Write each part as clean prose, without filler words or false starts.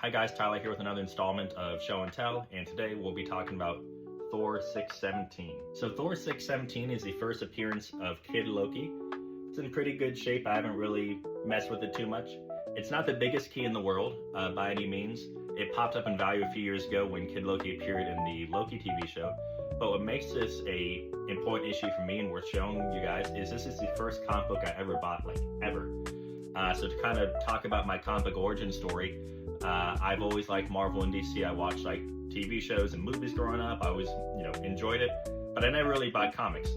Hi guys, Tyler here with another installment of Show and Tell, and today we'll be talking about Thor 617. So Thor 617 is the first appearance of Kid Loki. It's in pretty good shape. I haven't really messed with it too much. It's not the biggest key in the world by any means. It popped up in value a few years ago when Kid Loki appeared in the Loki TV show. But what makes this a important issue for me and worth showing you guys is this is the first comic book I ever bought, like ever. So to kind of talk about my comic book origin story, I've always liked Marvel and DC. I watched like TV shows and movies growing up. I always, enjoyed it, but I never really bought comics.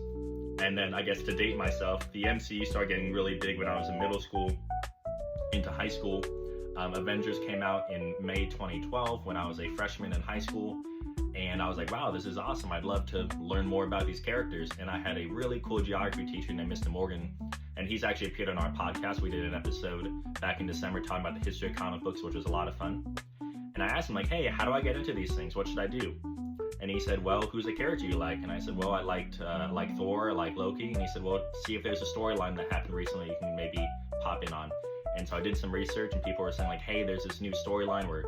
And then I guess to date myself, the MCU started getting really big when I was in middle school into high school. Avengers came out in May 2012 when I was a freshman in high school. And I was like, wow, this is awesome. I'd love to learn more about these characters. And I had a really cool geography teacher named Mr. Morgan. And he's actually appeared on our podcast. We did an episode back in December talking about the history of comic books, which was a lot of fun. And I asked him, like, hey, how do I get into these things? What should I do? And he said, well, who's the character you like? And I said, well, I liked like Thor, I like Loki. And he said, well, see if there's a storyline that happened recently you can maybe pop in on. And so I did some research, and people were saying, like, hey, there's this new storyline where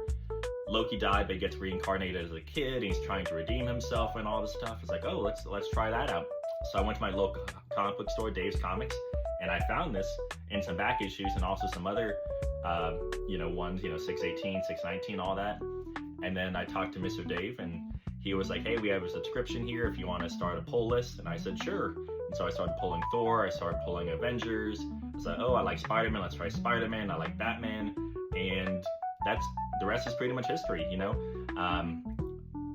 Loki died, but he gets reincarnated as a kid, and he's trying to redeem himself and all this stuff. It's like, oh, let's try that out. So I went to my local comic book store, Dave's Comics, and I found this and some back issues and also some other, ones, 618, 619, all that. And then I talked to Mr. Dave, and he was like, hey, we have a subscription here if you want to start a pull list. And I said, sure. And so I started pulling Thor, I started pulling Avengers. I was like, oh, I like Spider-Man, let's try Spider-Man. I like Batman. And the rest is pretty much history,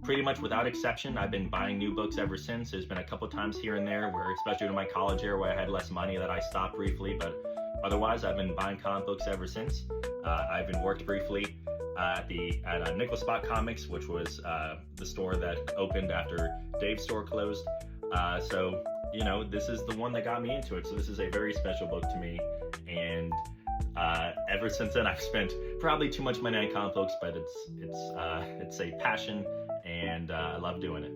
Pretty much without exception, I've been buying new books ever since. There's been a couple times here and there where, especially in my college year where I had less money, that I stopped briefly, but otherwise I've been buying comic books ever since. I even worked briefly at Nickel Spot Comics, which was the store that opened after Dave's store closed. So this is the one that got me into it. So this is a very special book to me, and ever since then I've spent probably too much money on comic books, but it's a passion, and I love doing it.